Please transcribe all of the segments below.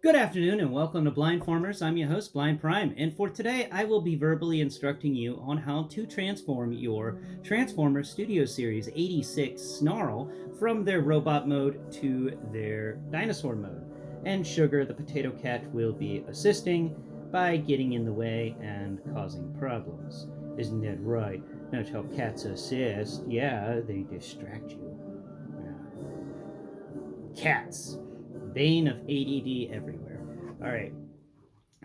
Good afternoon and welcome to Blindformers. I'm your host, Blind Prime, and for today I will be verbally instructing you on how to transform your Transformers Studio Series 86 Snarl from their robot mode to their dinosaur mode. And Sugar, the potato cat, will be assisting by getting in the way and causing problems. Isn't that right? That's how cats assist. Yeah, they distract you. Cats. Bane of ADD everywhere. All right.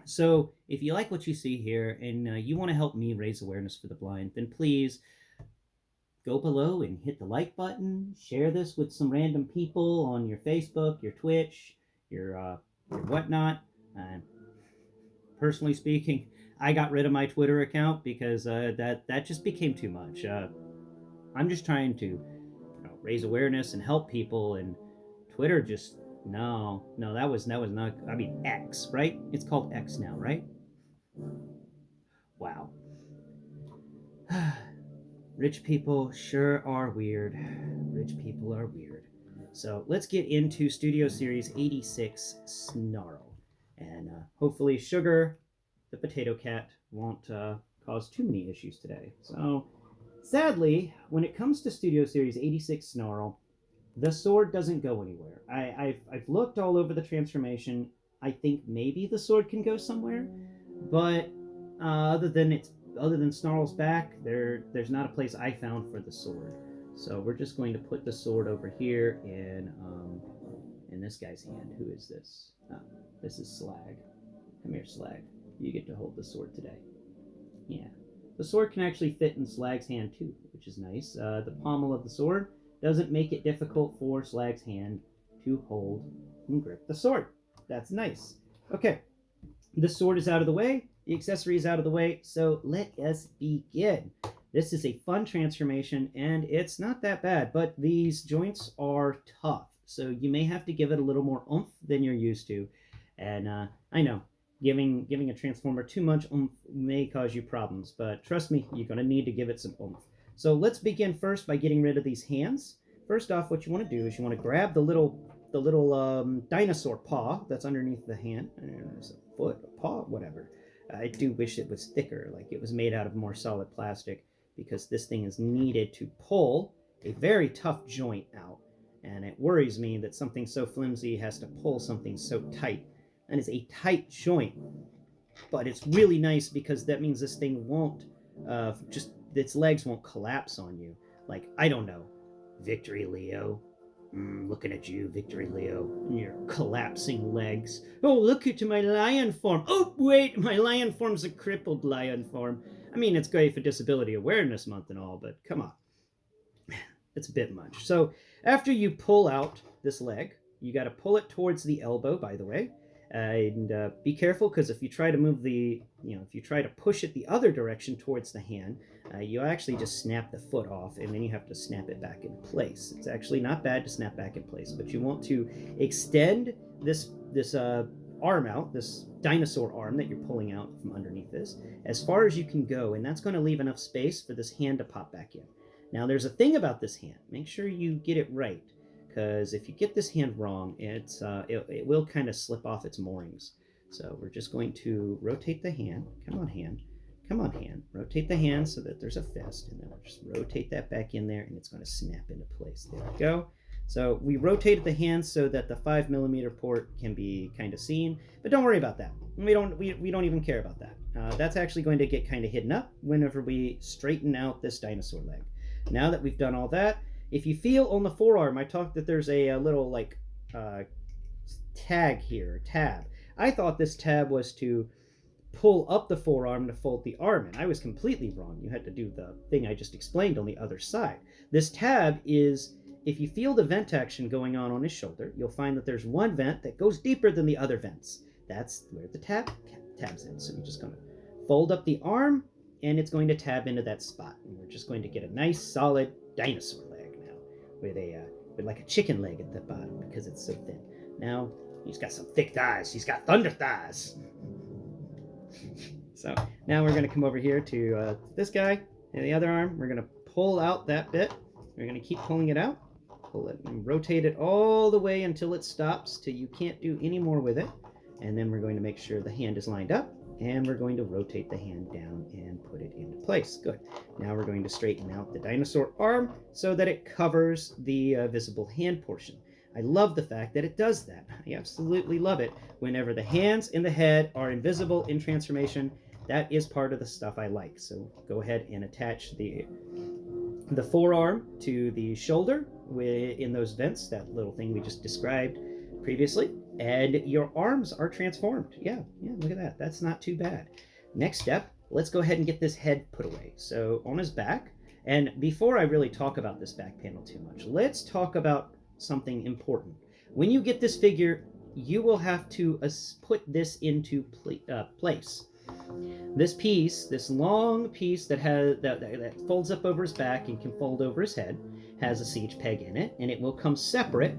So, if you like what you see here and you want to help me raise awareness for the blind, then please go below and hit the like button. Share this with some random people on your Facebook, your Twitch, your whatnot. Personally speaking, I got rid of my Twitter account because that just became too much. I'm just trying to raise awareness and help people, and Twitter just no, that was not. I mean, X, right? It's called X now, right? Wow. Rich people sure are weird. Rich people are weird. So let's get into Studio Series 86 Snarl. And hopefully, Sugar, the potato cat, won't cause too many issues today. So, sadly, when it comes to Studio Series 86 Snarl, the sword doesn't go anywhere. I've looked all over the transformation. I think maybe the sword can go somewhere, but other than Snarl's back, there's not a place I found for the sword. So we're just going to put the sword over here in this guy's hand. Who is this? Oh, this is Slag. Come here, Slag. You get to hold the sword today. Yeah. The sword can actually fit in Slag's hand too, which is nice. The pommel of the sword doesn't make it difficult for Slag's hand to hold and grip the sword. That's nice. Okay, the sword is out of the way, the accessory is out of the way, so let us begin. This is a fun transformation, and it's not that bad, but these joints are tough, so you may have to give it a little more oomph than you're used to. And I know, giving a transformer too much oomph may cause you problems, but trust me, you're going to need to give it some oomph. So let's begin first by getting rid of these hands. First off, what you want to do is you want to grab the little dinosaur paw that's underneath the hand. There's a foot, a paw, whatever. I do wish it was thicker, like it was made out of more solid plastic, because this thing is needed to pull a very tough joint out. And it worries me that something so flimsy has to pull something so tight. And it's a tight joint, but it's really nice because that means this thing won't its legs won't collapse on you. Like, I don't know, Victory Leo. Looking at you, Victory Leo, and your collapsing legs. Oh, look at my lion form. Oh, wait, my lion form's a crippled lion form. I mean, it's great for Disability Awareness Month and all, but come on. It's a bit much. So after you pull out this leg, you got to pull it towards the elbow, by the way. And be careful, because if you try to if you try to push it the other direction towards the hand, you actually just snap the foot off, and then you have to snap it back in place. It's actually not bad to snap back in place, but you want to extend this arm out, this dinosaur arm that you're pulling out from underneath this, as far as you can go, and that's going to leave enough space for this hand to pop back in. Now, there's a thing about this hand. Make sure you get it right, because if you get this hand wrong, it will kind of slip off its moorings. So we're just going to rotate the hand. Come on, hand. Come on, hand. Rotate the hand so that there's a fist, and then we'll just rotate that back in there, and it's going to snap into place. There we go. So we rotated the hand so that the 5mm port can be kind of seen, but don't worry about that. We don't even care about that. That's actually going to get kind of hidden up whenever we straighten out this dinosaur leg. Now that we've done all that, if you feel on the forearm, I talked that there's a little tag here, tab. I thought this tab was to pull up the forearm to fold the arm in. I was completely wrong. You had to do the thing I just explained on the other side. This tab is, if you feel the vent action going on his shoulder, you'll find that there's one vent that goes deeper than the other vents. That's where the tab's in. So you're just going to fold up the arm, and it's going to tab into that spot. And we're just going to get a nice, solid dinosaur leg now, with like a chicken leg at the bottom because it's so thin. Now, he's got some thick thighs. He's got thunder thighs. So now we're going to come over here to this guy and the other arm. We're going to pull out that bit. We're going to keep pulling it out. Pull it and rotate it all the way until it stops, till you can't do any more with it. And then we're going to make sure the hand is lined up, and we're going to rotate the hand down and put it into place. Good. Now we're going to straighten out the dinosaur arm so that it covers the visible hand portion. I love the fact that it does that. I absolutely love it. Whenever the hands and the head are invisible in transformation, that is part of the stuff I like. So go ahead and attach the forearm to the shoulder in those vents, that little thing we just described previously, and your arms are transformed. Yeah, look at that. That's not too bad. Next step, let's go ahead and get this head put away. So on his back, and before I really talk about this back panel too much, let's talk about something important. When you get this figure, you will have to put this into place. This piece, this long piece that folds up over his back and can fold over his head, has a siege peg in it, and it will come separate,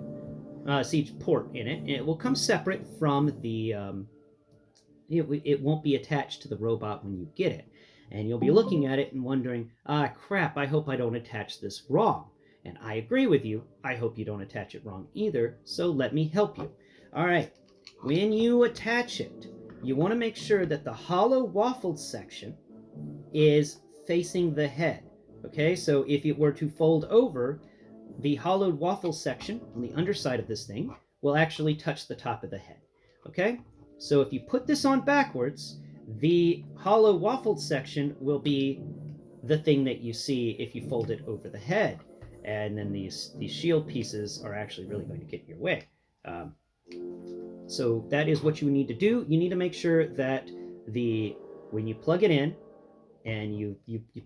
siege port in it, and it will come separate from the, it won't be attached to the robot when you get it. And you'll be looking at it and wondering, crap, I hope I don't attach this wrong. And I agree with you. I hope you don't attach it wrong either, so let me help you. All right, when you attach it, you want to make sure that the hollow waffled section is facing the head. Okay, so if it were to fold over, the hollowed waffle section on the underside of this thing will actually touch the top of the head. Okay, so if you put this on backwards, the hollow waffled section will be the thing that you see if you fold it over the head. And then these shield pieces are actually really going to get in your way. So that is what you need to do. You need to make sure that when you plug it in, and you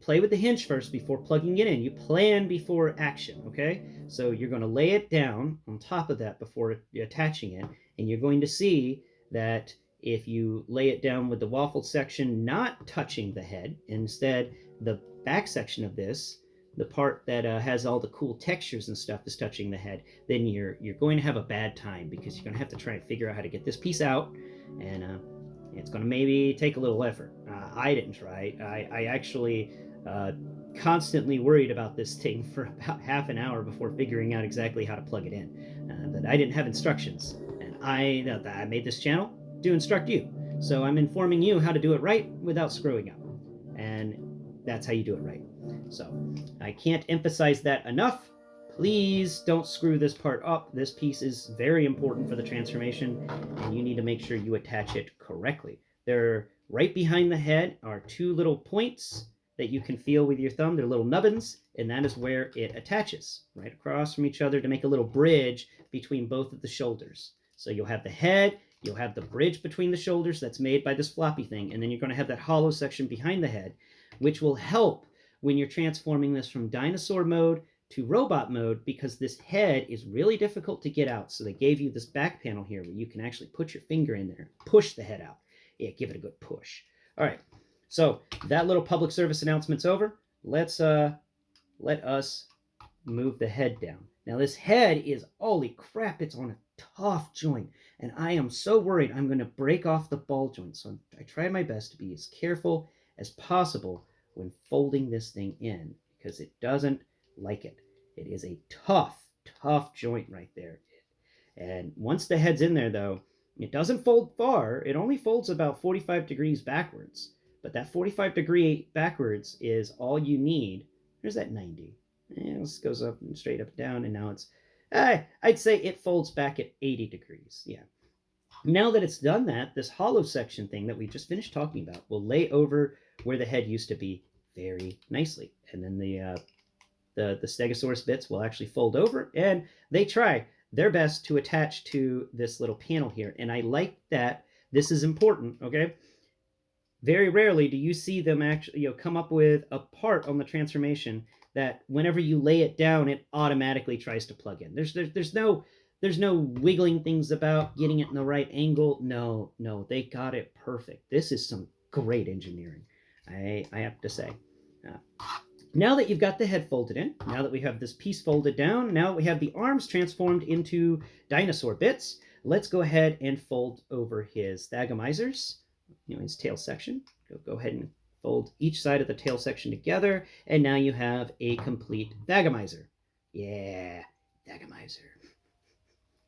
play with the hinge first before plugging it in. You plan before action, okay? So you're going to lay it down on top of that before attaching it, and you're going to see that if you lay it down with the waffle section not touching the head, instead the back section of this, the part that has all the cool textures and stuff is touching the head, then you're going to have a bad time, because you're going to have to try and figure out how to get this piece out, and it's going to maybe take a little effort. I didn't try. I actually constantly worried about this thing for about half an hour before figuring out exactly how to plug it in. But I didn't have instructions, and I made this channel to instruct you. So I'm informing you how to do it right without screwing up, and that's how you do it right. So I can't emphasize that enough. Please don't screw this part up. This piece is very important for the transformation, and you need to make sure you attach it correctly. They're right behind the head are two little points that you can feel with your thumb. They're little nubbins, and that is where it attaches, right across from each other to make a little bridge between both of the shoulders. So you'll have the head, you'll have the bridge between the shoulders that's made by this floppy thing, and then you're going to have that hollow section behind the head, which will help when you're transforming this from dinosaur mode to robot mode, because this head is really difficult to get out. So they gave you this back panel here where you can actually put your finger in there, push the head out. Yeah, give it a good push. All right, so that little public service announcement's over. Let us move the head down. Now this head is, holy crap, it's on a tough joint, and I am so worried I'm going to break off the ball joint. So I try my best to be as careful as possible when folding this thing in, because it doesn't like it. It is a tough joint right there. And once the head's in there, though, it doesn't fold far. It only folds about 45 degrees backwards. But that 45 degree backwards is all you need. There's that 90. And this goes up and straight up and down, and now it's, I'd say it folds back at 80 degrees. Yeah. Now that it's done that, this hollow section thing that we just finished talking about will lay over where the head used to be very nicely. And then the Stegosaurus bits will actually fold over, and they try their best to attach to this little panel here. And I like that. This is important, okay? Very rarely do you see them actually, come up with a part on the transformation that whenever you lay it down, it automatically tries to plug in. There's no wiggling things about getting it in the right angle. No, they got it perfect. This is some great engineering, I have to say. Now that you've got the head folded in, now that we have this piece folded down, now that we have the arms transformed into dinosaur bits, let's go ahead and fold over his Thagamizers, his tail section. Go ahead and fold each side of the tail section together, and now you have a complete Thagamizer. Yeah, Thagamizer.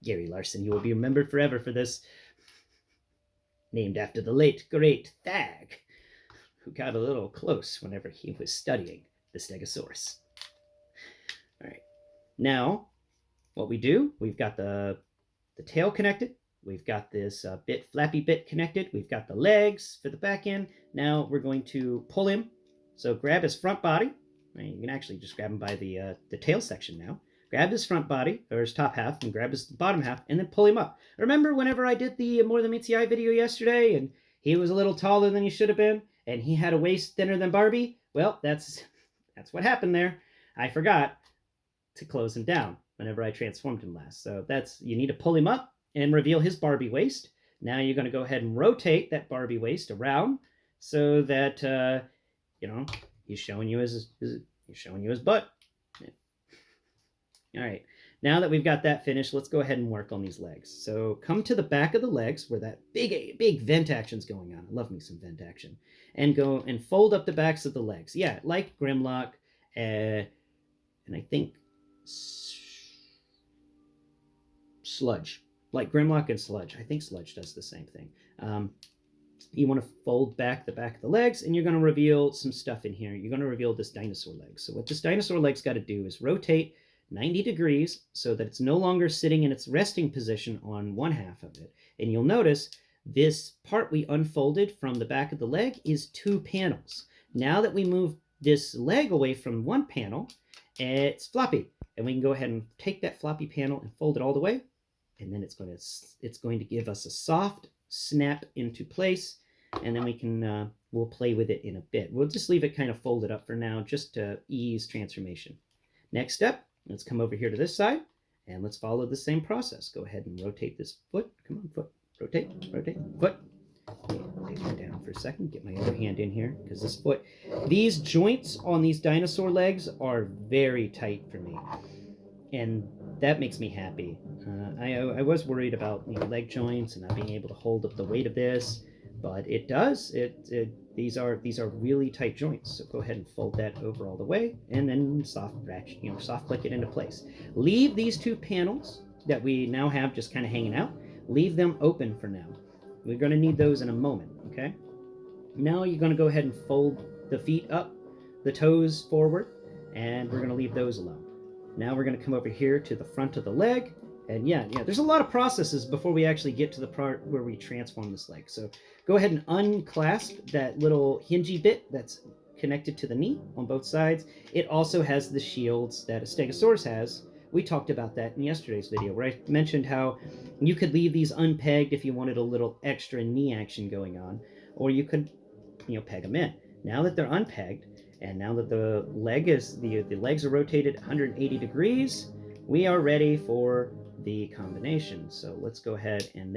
Gary Larson, you will be remembered forever for this. All right, named after the late, great Thag, who got a little close whenever he was studying the Stegosaurus. All right, now what we do, we've got the tail connected, we've got this flappy bit connected, we've got the legs for the back end. Now we're going to pull him. So grab his front body. You can actually just grab him by the tail section now. Grab his front body, or his top half, and grab his bottom half, and then pull him up. Remember whenever I did the More Than Meets the Eye video yesterday, and he was a little taller than he should have been, and he had a waist thinner than Barbie? Well, that's what happened there. I forgot to close him down whenever I transformed him last. So you need to pull him up and reveal his Barbie waist. Now you're going to go ahead and rotate that Barbie waist around so that he's showing you his butt. All right, now that we've got that finished, let's go ahead and work on these legs. So come to the back of the legs where that big vent action's going on. I love me some vent action. And go and fold up the backs of the legs. Yeah, like Grimlock, and I think Sludge. Like Grimlock and Sludge. I think Sludge does the same thing. You want to fold back the back of the legs, and you're going to reveal some stuff in here. You're going to reveal this dinosaur leg. So what this dinosaur leg's got to do is rotate 90 degrees so that it's no longer sitting in its resting position on one half of it. And you'll notice this part we unfolded from the back of the leg is 2 panels. Now that we move this leg away from one panel, it's floppy. And we can go ahead and take that floppy panel and fold it all the way. And then it's going to give us a soft snap into place. And then we can, we'll play with it in a bit. We'll just leave it kind of folded up for now, just to ease transformation. Next step, let's come over here to this side, and let's follow the same process. Go ahead and rotate this foot. Come on, foot. Rotate, foot. Take that down for a second. Get my other hand in here, because this foot, these joints on these dinosaur legs are very tight for me. And that makes me happy. I was worried about leg joints and not being able to hold up the weight of this, but it does. These are really tight joints. So go ahead and fold that over all the way, and then soft click it into place. Leave these 2 panels that we now have just kind of hanging out. Leave them open for now. We're going to need those in a moment. Okay. Now you're going to go ahead and fold the feet up, the toes forward, and we're going to leave those alone. Now we're going to come over here to the front of the leg. And yeah, there's a lot of processes before we actually get to the part where we transform this leg. So go ahead and unclasp that little hingey bit that's connected to the knee on both sides. It also has the shields that a Stegosaurus has. We talked about that in yesterday's video, where I mentioned how you could leave these unpegged if you wanted a little extra knee action going on, or you could, peg them in. Now that they're unpegged, and now that the legs are rotated 180 degrees, we are ready for the combination. So let's go ahead and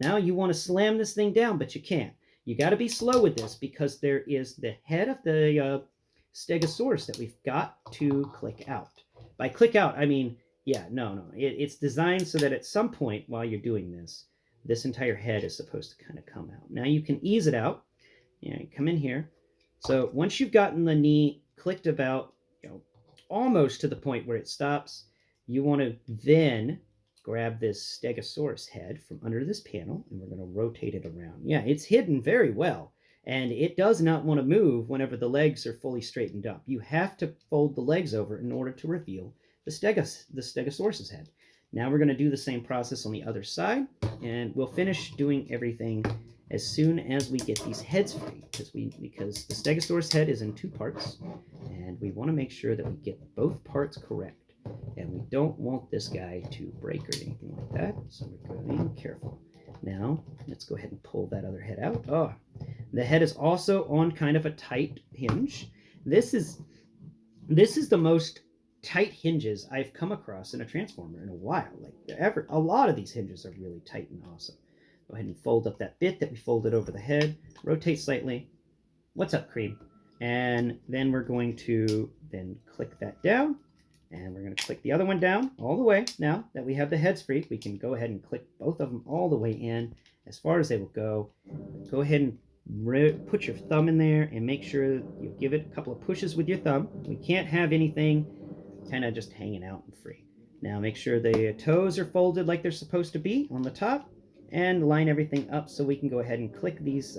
now you want to slam this thing down, but you can't. You got to be slow with this, because there is the head of the Stegosaurus that we've got to click out. By click out, I mean, it's designed so that at some point while you're doing this entire head is supposed to kind of come out. Now you can ease it out. Come in here. So once you've gotten the knee clicked about, almost to the point where it stops, you want to then grab this Stegosaurus head from under this panel, and we're going to rotate it around. Yeah, it's hidden very well, and it does not want to move whenever the legs are fully straightened up. You have to fold the legs over in order to reveal the Stegosaurus's head. Now we're going to do the same process on the other side, and we'll finish doing everything as soon as we get these heads free, because the Stegosaurus head is in 2 parts, and we want to make sure that we get both parts correct. And we don't want this guy to break or anything like that, so we're going to be careful. Now, let's go ahead and pull that other head out. Oh, the head is also on kind of a tight hinge. This is the most tight hinges I've come across in a Transformer in a while. A lot of these hinges are really tight and awesome. Go ahead and fold up that bit that we folded over the head. Rotate slightly. What's up, Cream? And then we're going to then click that down. And we're going to click the other one down all the way. Now that we have the heads free, we can go ahead and click both of them all the way in as far as they will go. Go ahead and put your thumb in there and make sure you give it a couple of pushes with your thumb. We can't have anything kind of just hanging out and free. Now make sure the toes are folded like they're supposed to be on the top. and line everything up so we can go ahead and click these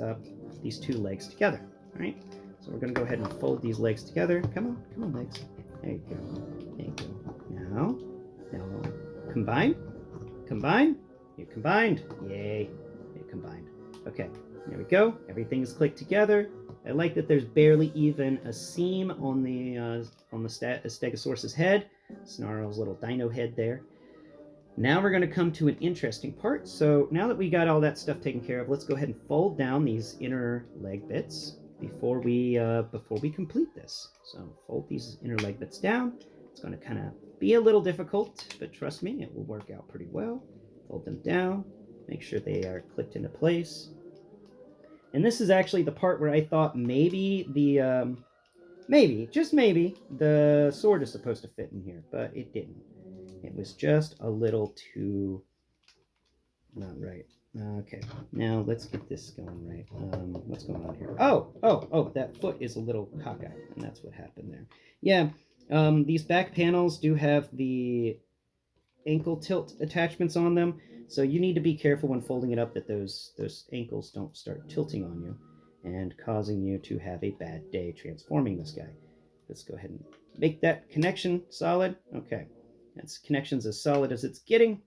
two legs together. All right. So we're going to go ahead and fold these legs together. Come on, legs. There you go. There you go. Now, combine. You combined. Yay. You combined. Okay. There we go. Everything is clicked together. I like that there's barely even a seam on the Stegosaurus's head. Snarl's little dino head there. Now we're going to come to an interesting part. So now that we got all that stuff taken care of, let's go ahead and fold down these inner leg bits before we complete this. So fold these inner leg bits down. It's going to kind of be a little difficult, but trust me, it will work out pretty well. Fold them down. Make sure they are clicked into place. And this is actually the part where I thought maybe just maybe, the sword is supposed to fit in here, but it didn't. It was just a little too not right. Okay, now let's get this going right. What's going on here? Oh, that foot is a little cockeyed, and that's what happened there. Yeah, these back panels do have the ankle tilt attachments on them, so you need to be careful when folding it up that those ankles don't start tilting on you and causing you to have a bad day transforming this guy. Let's go ahead and make that connection solid. Okay, that's connection's as solid as it's getting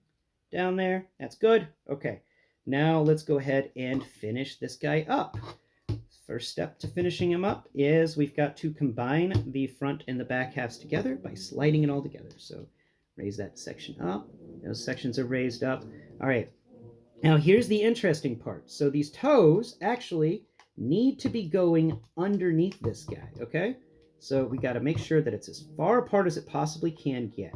down there. That's good. Okay, now let's go ahead and finish this guy up. First step to finishing him up is we've got to combine the front and the back halves together by sliding it all together. So raise that section up. Those sections are raised up. All right. Now here's the interesting part. So these toes actually need to be going underneath this guy, okay? So we got to make sure that it's as far apart as it possibly can get.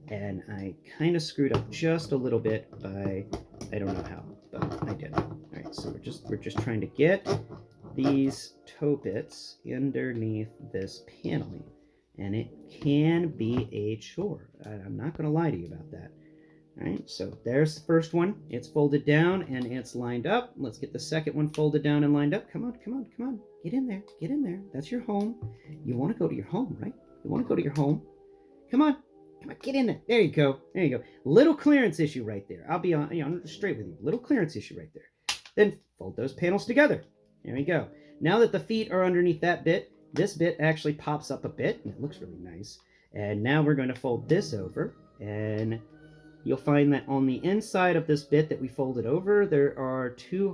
And I kind of screwed up just a little bit by, I don't know how, but I did. All right, so we're just trying to get these toe bits underneath this paneling. And it can be a chore. I'm not going to lie to you about that. All right, so there's the first one. It's folded down and it's lined up. Let's get the second one folded down and lined up. Come on. Get in there. That's your home. You want to go to your home, right? You want to go to your home. Come on, get in there. There you go. Little clearance issue right there. I'll be on, I'm straight with you. Little clearance issue right there. Then fold those panels together. There we go. Now that the feet are underneath that bit, this bit actually pops up a bit, and it looks really nice. And now we're going to fold this over, and you'll find that on the inside of this bit that we folded over, there are two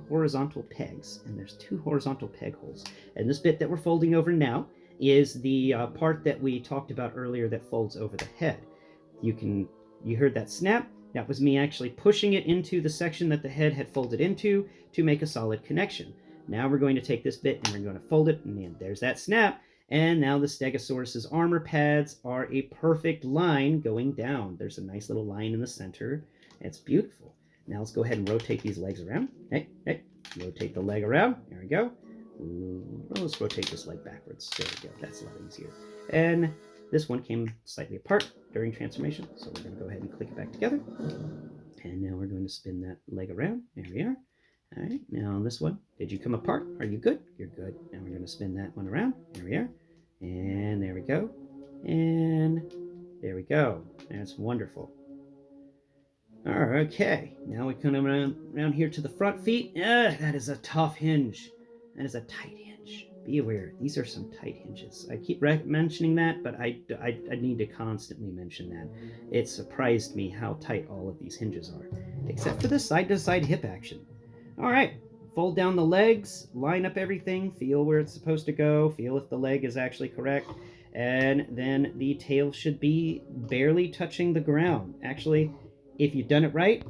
horizontal pegs, and there's two horizontal peg holes. And this bit that we're folding over now is the part that we talked about earlier that folds over the head. You heard that snap? That was me actually pushing it into the section that the head had folded into to make a solid connection. Now we're going to take this bit and we're going to fold it, and there's that snap. And now the Stegosaurus's armor pads are a perfect line going down. There's a nice little line in the center. It's beautiful. Now let's go ahead and rotate these legs around. Hey, rotate the leg around. There we go. Let's rotate this leg backwards. There we go. That's a lot easier. And this one came slightly apart during transformation, so we're going to go ahead and click it back together. And now we're going to spin that leg around. There we are. All right, now this one, did you come apart? Are you good? You're good. Now we're going to spin that one around. There we are. And there we go. And there we go. That's wonderful. Okay, now we come around here to the front feet. That is a tough hinge. That is a tight hinge. Be aware, these are some tight hinges. I keep mentioning that, but I need to constantly mention that. It surprised me how tight all of these hinges are, except for the side-to-side hip action. All right, fold down the legs, line up everything, feel where it's supposed to go, feel if the leg is actually correct, and then the tail should be barely touching the ground. Actually, if you've done it right,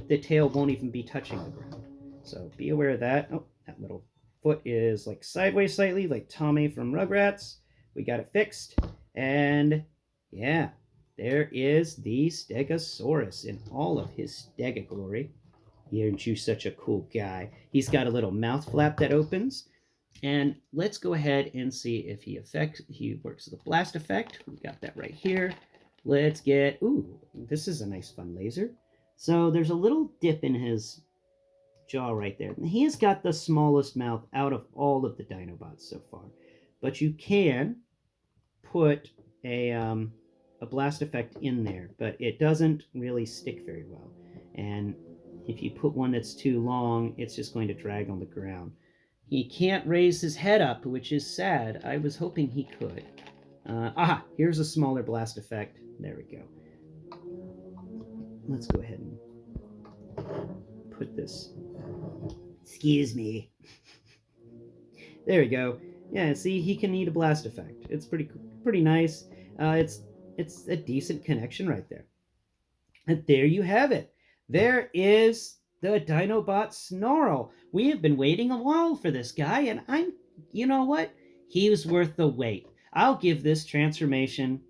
the tail won't even be touching the ground. So be aware of that. Oh, that little foot is like sideways slightly, like Tommy from Rugrats. We got it fixed. And yeah, there is the Stegosaurus in all of his Stega glory. Aren't you such a cool guy? He's got a little mouth flap that opens. And let's go ahead and see if he works the blast effect. We got that right here. Let's get, ooh, this is a nice fun laser. So there's a little dip in his jaw right there. And he has got the smallest mouth out of all of the Dinobots so far. But you can put a a blast effect in there, but it doesn't really stick very well. And if you put one that's too long, it's just going to drag on the ground. He can't raise his head up, which is sad. I was hoping he could. Here's a smaller blast effect. There we go. Let's go ahead and put this. Excuse me. There we go. Yeah, see, he can need a blast effect. It's pretty nice. It's a decent connection right there. And there you have it. There is the Dinobot Snarl. We have been waiting a while for this guy, and you know what? He was worth the wait. I'll give this transformation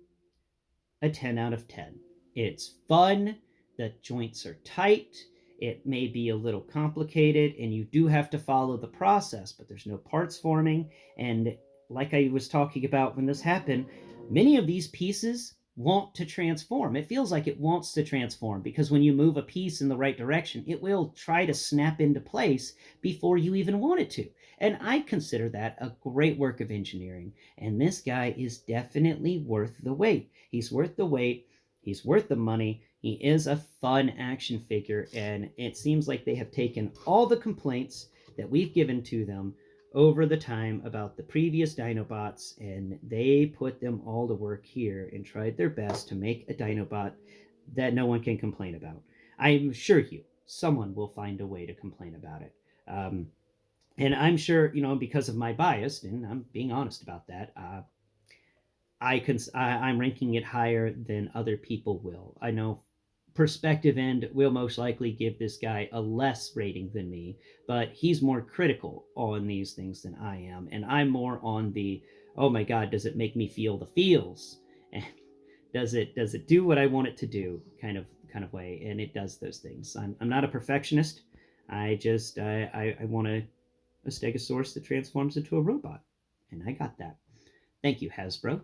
a 10 out of 10. It's fun, the joints are tight, it may be a little complicated, and you do have to follow the process, but there's no parts forming. And like I was talking about when this happened, many of these pieces want to transform. It feels like it wants to transform because when you move a piece in the right direction, it will try to snap into place before you even want it to. And I consider that a great work of engineering. And this guy is definitely worth the wait. He's worth the wait. He's worth the money. He is a fun action figure. And it seems like they have taken all the complaints that we've given to them over the time about the previous Dinobots, and they put them all to work here and tried their best to make a Dinobot that no one can complain about. I assure you, someone will find a way to complain about it. And I'm sure, because of my bias, and I'm being honest about that, I'm ranking it higher than other people will. I know Perspective End will most likely give this guy a less rating than me, but he's more critical on these things than I am, and I'm more on the, oh my god, does it make me feel the feels, and does it do what I want it to do kind of way, and it does those things. I'm not a perfectionist. I want a Stegosaurus that transforms into a robot, and I got that. Thank you, Hasbro.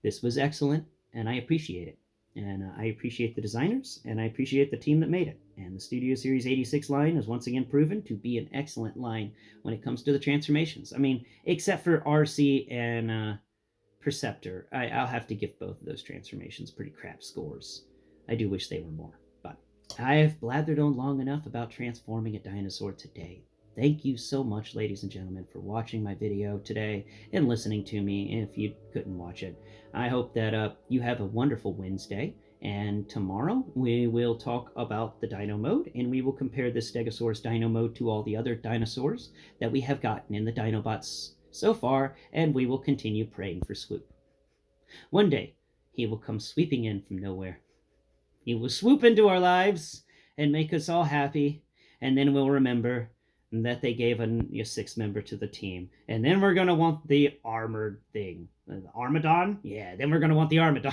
This was excellent, and I appreciate it. And I appreciate the designers, and I appreciate the team that made it. And the Studio Series 86 line is once again proven to be an excellent line when it comes to the transformations. I mean, except for RC and Perceptor, I'll have to give both of those transformations pretty crap scores. I do wish they were more. But I have blathered on long enough about transforming a dinosaur today. Thank you so much, ladies and gentlemen, for watching my video today and listening to me if you couldn't watch it. I hope that you have a wonderful Wednesday, and tomorrow we will talk about the Dino mode, and we will compare the Stegosaurus Dino mode to all the other dinosaurs that we have gotten in the Dinobots so far, and we will continue praying for Swoop. One day, he will come sweeping in from nowhere. He will swoop into our lives and make us all happy, and then we'll remember that they gave a sixth member to the team. And then we're going to want the armored thing. The Armadon? Yeah, then we're going to want the Armadon.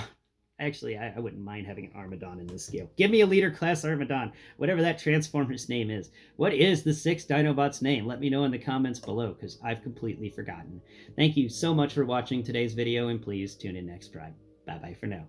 Actually, I wouldn't mind having an Armadon in this scale. Give me a leader class Armadon, whatever that Transformer's name is. What is the sixth Dinobot's name? Let me know in the comments below, because I've completely forgotten. Thank you so much for watching today's video, and please tune in next time. Bye-bye for now.